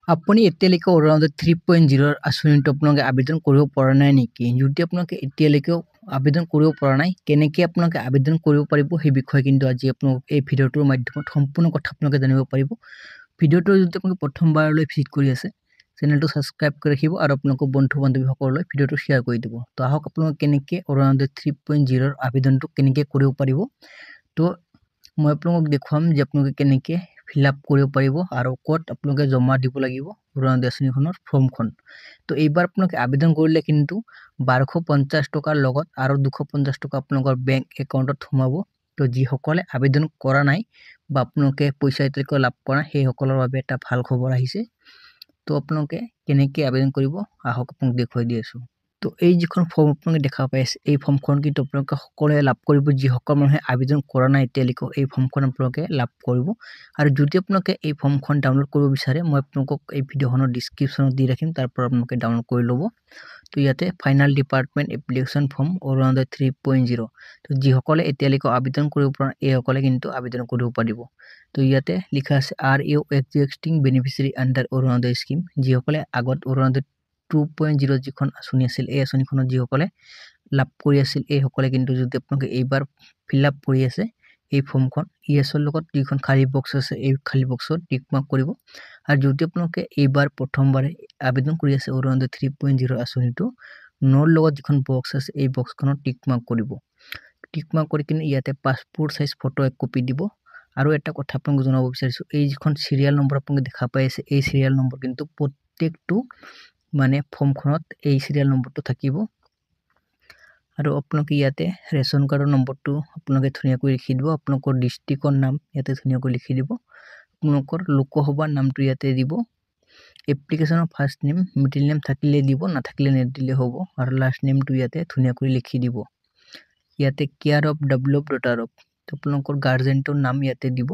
আপুনি এতিয়ালৈকে অৰুণোদয় 3.0 আঁচনিটো আপোনালোকে আবেদন কৰিব পৰা নাই নেকি? যদি আপোনালোকে এতিয়ালৈকে আবেদন কৰিব পৰা নাই, কেনেকৈ আপোনালোকে আবেদন কৰিব পাৰিব সেই বিষয়ে কিন্তু আজি আপোনালোক এই ভিডিঅ'টোৰ মাধ্যমত সম্পূৰ্ণ কথা আপোনালোকে জানিব পাৰিব। ভিডিঅ'টো যদি আপোনালোকে প্ৰথমবাৰলৈ ভিজিট কৰি আছে, চেনেলটো ছাবস্ক্ৰাইব কৰি ৰাখিব আৰু আপোনালোকৰ বন্ধু বান্ধৱীসকললৈ ভিডিঅ'টো শ্বেয়াৰ কৰি দিব। তো আহক আপোনালোকে কেনেকৈ অৰুণোদয় 3.0 আবেদনটো কেনেকৈ কৰিব পাৰিব। তো মই আপোনালোকক দেখুৱাম যে আপোনালোকে কেনেকৈ ফিল আপ কৰিব পাৰিব আৰু ক'ত আপোনালোকে জমা দিব লাগিব অৰুণোদয় আঁচনিখনৰ ফৰ্মখন। তো এইবাৰ আপোনালোকে আবেদন কৰিলে কিন্তু 1250 টকাৰ লগত আৰু 250 টকা আপোনালোকৰ বেংক একাউণ্টত সোমাব। তো যিসকলে আবেদন কৰা নাই বা আপোনালোকে পইচা এতিয়ালৈকে লাভ কৰা নাই সেইসকলৰ বাবে এটা ভাল খবৰ আহিছে। তো আপোনালোকে কেনেকৈ আবেদন কৰিব আহক আপোনাক দেখুৱাই দি আছোঁ। তো এই যিখন ফৰ্ম আপোনালোকে দেখা পাই আছে এই ফৰ্মখন কিন্তু আপোনালোকে সকলোৱে লাভ কৰিব। যিসকল মানুহে আবেদন কৰা নাই এতিয়ালৈকে এই ফৰ্মখন আপোনালোকে লাভ কৰিব। আৰু যদি আপোনালোকে এই ফৰ্মখন ডাউনলোড কৰিব বিচাৰে মই আপোনালোকক এই ভিডিঅ'খনৰ ডিছক্ৰিপশ্যনত দি ৰাখিম, তাৰ পৰা আপোনালোকে ডাউনলোড কৰি ল'ব। তো ইয়াতে final department application form Orunodoi 3.0। তো যিসকলে এতিয়ালৈকে আবেদন কৰিব পৰা এইসকলে কিন্তু আবেদন কৰিব পাৰিব। তো ইয়াতে লিখা আছে are you existing beneficiary under Orunodoi scheme. যিসকলে আগত অৰুণোদয় 2.0 যিখন আঁচনি আছিল এই আঁচনিখনত যিসকলে লাভ কৰি আছিল এইসকলে কিন্তু যদি আপোনালোকে এইবাৰ ফিল আপ কৰি আছে এই ফৰ্মখন ইয়েছৰ লগত যিখন খালী বক্স আছে এই খালী বক্সত টিক মাৰ্ক কৰিব। আৰু যদি আপোনালোকে এইবাৰ প্ৰথমবাৰে আবেদন কৰি আছে অৰুণোদয় 3.0 আঁচনিটো নোৰ লগত যিখন বক্স আছে এই বক্সখনত টিক মাৰ্ক কৰিব। টিক মাৰ্ক কৰি কিনে ইয়াতে পাছপোৰ্ট চাইজ ফটো এক কপি দিব। আৰু এটা কথা আপোনাক জনাব বিচাৰিছোঁ, এই যিখন চিৰিয়েল নম্বৰ আপোনালোকে দেখা পাই আছে এই চিৰিয়েল নম্বৰ কিন্তু প্ৰত্যেকটো মানে ফৰ্মখনত এই চিৰিয়েল নম্বৰটো থাকিব। আৰু আপোনালোকে ইয়াতে ৰেচন কাৰ্ডৰ নম্বৰটো আপোনালোকে ধুনীয়াকৈ লিখি দিব। আপোনালোকৰ ডিষ্ট্ৰিক্টৰ নাম ইয়াতে ধুনীয়াকৈ লিখি দিব। আপোনালোকৰ লোকসভাৰ নামটো ইয়াতে দিব। এপ্লিকেশ্যনৰ ফাৰ্ষ্ট নেম মিডিল নেম থাকিলে দিব, নাথাকিলে নিদিলে হ'ব। আৰু লাষ্ট নেমটো ইয়াতে ধুনীয়াকৈ লিখি দিব। ইয়াতে care of develop daughter of আপোনালোকৰ গাৰ্জেণ্টৰ নাম ইয়াতে দিব।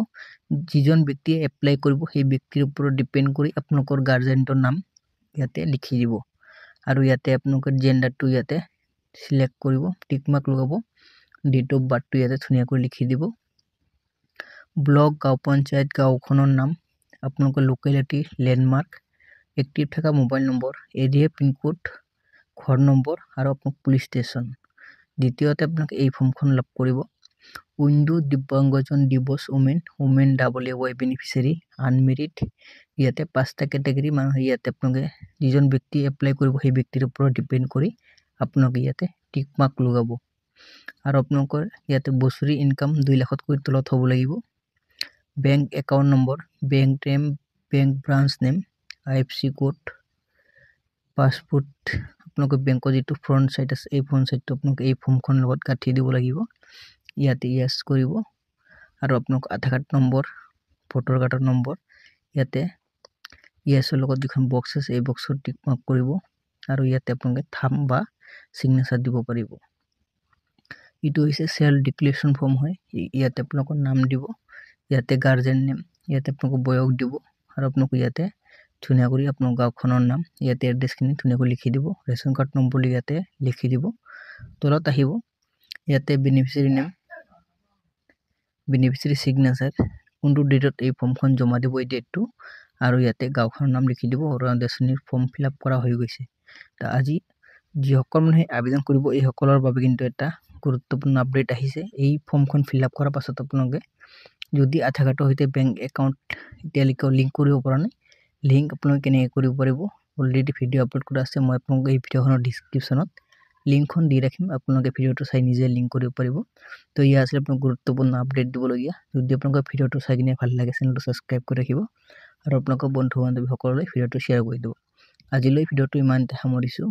যিজন ব্যক্তিয়ে এপ্লাই কৰিব সেই ব্যক্তিৰ ওপৰত ডিপেণ্ড কৰি আপোনালোকৰ গাৰ্জেণ্টৰ নাম ইয়াতে লিখি দিব। আৰু ইয়াতে আপোনালোকৰ জেণ্ডাৰটো ইয়াতে সিলেক্ট কৰিব, টিক মাৰ্ক লগাব। ডেট অফ বাৰ্থটো ইয়াতে ধুনীয়াকৈ লিখি দিব। ব্লক গাঁও পঞ্চায়ত গাঁওখনৰ নাম, আপোনালোকৰ লোকেলিটি লেণ্ডমাৰ্ক, এক্টিভ থকা মোবাইল নম্বৰ, এৰিয়া পিনক'ড, ঘৰ নম্বৰ আৰু আপোনাক পুলিচ ষ্টেচন। দ্বিতীয়তে আপোনালোকে এই ফৰ্মখন লাভ কৰিব। উইণ্ডো দিব্যাংগজন দিৱস উমেন WAY বেনিফিচিয়াৰী আনমেৰিড। ইয়াতে 5টা কেটেগৰী মানুহে ইয়াতে আপোনালোকে যিজন ব্যক্তি এপ্লাই কৰিব সেই ব্যক্তিৰ ওপৰত ডিপেণ্ড কৰি আপোনালোকে ইয়াতে টিক মাৰ্ক লগাব। আৰু আপোনালোকৰ ইয়াতে বছৰি ইনকাম 2 লাখতকৈ তলত হ'ব লাগিব। Bank account number, bank name, bank branch name, IFC code, passport আপোনালোকৰ বেংকৰ যিটো ফ্ৰণ্ট চাইড আছে এই ফ্ৰণ্ট চাইডটো আপোনালোকে এই ফৰ্মখনৰ লগত গাঁঠি দিব লাগিব। ইয়াতে ইয়েছ কৰিব। আৰু আপোনালোকৰ আধাৰ কাৰ্ড নম্বৰ, ভোটাৰ কাৰ্ডৰ নম্বৰ ইয়াতে ইয়েছৰ লগত যিখন বক্স আছে এই বক্সত টিক মাৰ্ক কৰিব। আৰু ইয়াতে আপোনালোকে থাম্ব বা চিগনেচাৰ দিব পাৰিব। এইটো হৈছে চেল্ফ ডিক্লেৰেশ্যন ফৰ্ম হয়। ইয়াতে আপোনালোকৰ নাম দিব, ইয়াতে গাৰ্জেন নেম, ইয়াতে আপোনালোকৰ বয়স দিব। আৰু আপোনালোকে ইয়াতে ধুনীয়া কৰি আপোনাৰ গাঁওখনৰ নাম ইয়াতে এড্ৰেছখিনি ধুনীয়াকৈ লিখি দিব। ৰেচন কাৰ্ড নম্বৰ ইয়াতে লিখি দিব। তলত আহিব ইয়াতে বেনিফিচিয়াৰী নেম, বেনিফিচিয়াৰী চিগনেচাৰ, কোনটো ডেটত এই ফৰ্মখন জমা দিব এই ডেটটো। আৰু ইয়াতে গাঁওখনৰ নাম লিখি দিব। অৰুণোদয় আঁচনিৰ ফৰ্ম ফিল আপ কৰা হৈ গৈছে। তো আজি যিসকল মানুহে আবেদন কৰিব এইসকলৰ বাবে কিন্তু এটা গুৰুত্বপূৰ্ণ আপডেট আহিছে। এই ফৰ্মখন ফিল আপ কৰাৰ পাছত আপোনালোকে যদি আধাৰ কাৰ্ডৰ সৈতে বেংক একাউণ্ট এতিয়ালৈকে লিংক কৰিব পৰা নাই, লিংক আপোনালোকে কেনেকৈ কৰিব পাৰিব অলৰেডি ভিডিঅ' আপলোড কৰা আছে। মই আপোনালোকক এই ভিডিঅ'খনৰ ডিছক্ৰিপশ্যনত লিংকখন দি ৰাখিম, আপোনালোকে ভিডিঅ'টো চাই নিজে লিংক কৰিব পাৰিব। তো ইয়াৰ আছিলে আপোনাক গুৰুত্বপূৰ্ণ আপডেট দিবলগীয়া। যদি আপোনালোকৰ ভিডিঅ'টো চাই কিনে ভাল লাগে চেনেলটো ছাবস্ক্ৰাইব কৰি ৰাখিব আৰু আপোনালোকৰ বন্ধু বান্ধৱীসকললৈ ভিডিঅ'টো শ্বেয়াৰ কৰি দিব। আজিলৈ ভিডিঅ'টো ইমানতে সামৰিছোঁ।